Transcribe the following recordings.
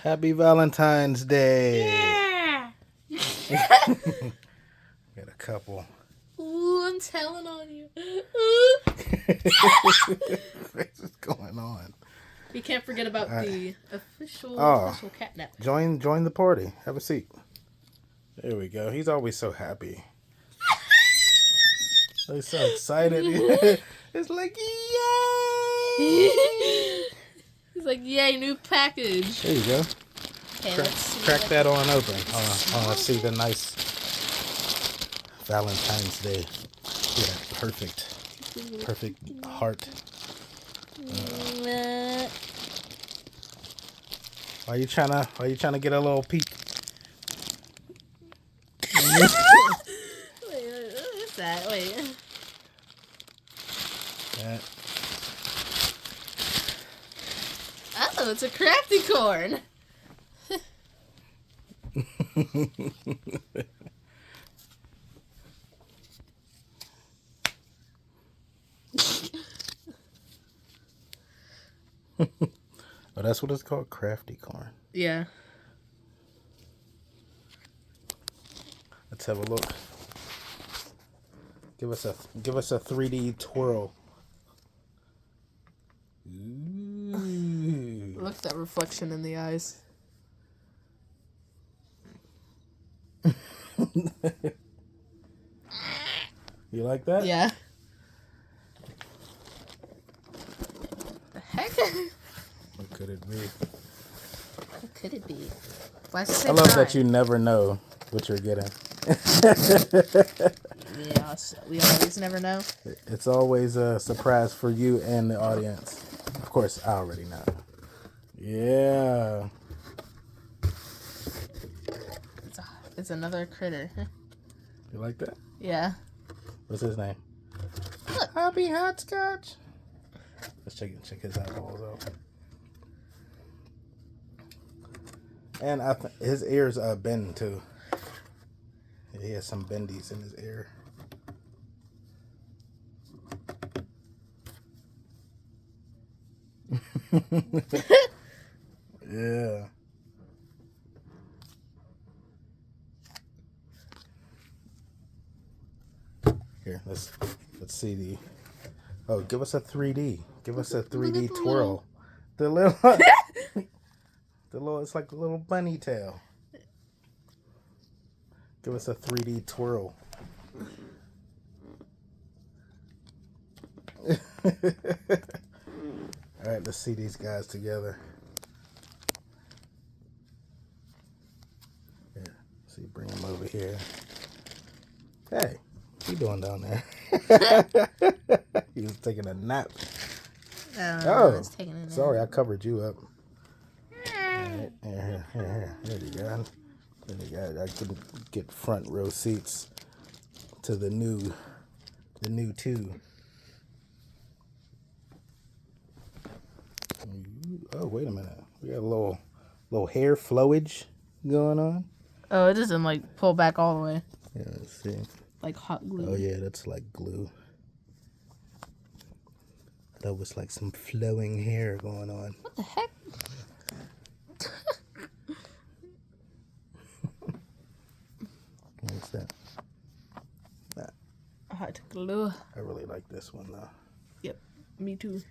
Happy Valentine's Day. Yeah. Got a couple. Ooh, I'm telling on you. What's going on? You can't forget about the official catnap. Join the party. Have a seat. There we go. He's always so happy. He's so excited. It's like, yay! He's like, yay, new package. There you go. Okay, let's see. Crack that on open. Let's see the nice Valentine's Day. Yeah, perfect heart. Why you trying to get a little peek? Wait, what's that? Wait. Oh, it's a crafty corn. Oh, that's what it's called, crafty corn. Yeah. Let's have a look. Give us a 3D twirl. Ooh. Look at that reflection in the eyes. You like that? Yeah. The heck? What could it be? What could it be? I love that you never know what you're getting. Yeah, we always never know. It's always a surprise for you and the audience. Of course, I already know. Yeah. It's another critter. You like that? Yeah. What's his name? Hoppy, hopscotch. Let's check his eyeballs out. And his ears bend too. He has some bendies in his ear. Yeah. Here, let's see the. Oh, give us a 3D. Give us a 3D twirl. The little, it's like a little bunny tail. Give us a 3D twirl. All right, let's see these guys together. Here, see, bring them over here. Hey, what you doing down there? He was taking a nap. Oh, taking a nap. Sorry, I covered you up. Right, here you go. I can get front row seats to the new two. Oh, wait a minute. We got a little hair flowage going on. Oh, it doesn't like pull back all the way. Yeah, let's see. Like hot glue. Oh yeah, that's like glue. That was like some flowing hair going on. What the heck? What's that? Hot glue. I really like this one though. Yep, me too.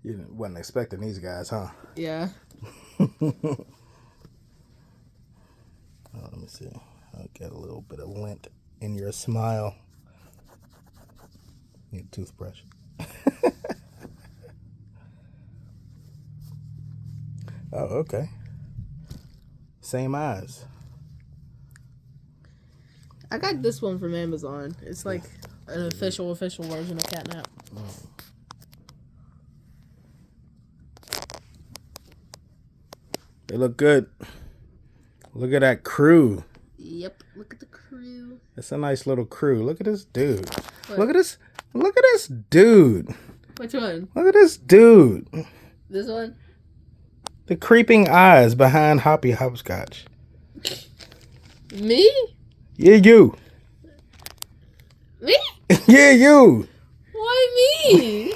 You wasn't expecting these guys, huh? Yeah. Oh, let me see. I'll get a little bit of lint in your smile. Need a toothbrush. Oh, okay. Same eyes. I got this one from Amazon. It's like an official version of catnap. Oh. They look good. Look at that crew. Yep, look at the crew. It's a nice little crew. Look at this dude. What? Look at this dude. Which one? Look at this dude. This one? The creeping eyes behind Hoppy Hopscotch. Me? Yeah, you. Me? Yeah, you. Why me?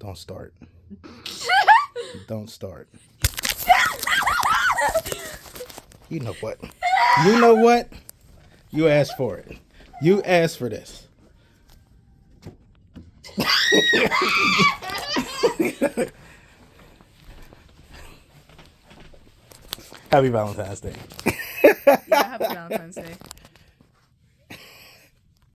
Don't start. Don't start. You know what? You know what? You asked for it. You asked for this. Happy Valentine's Day. Yeah, happy Valentine's Day.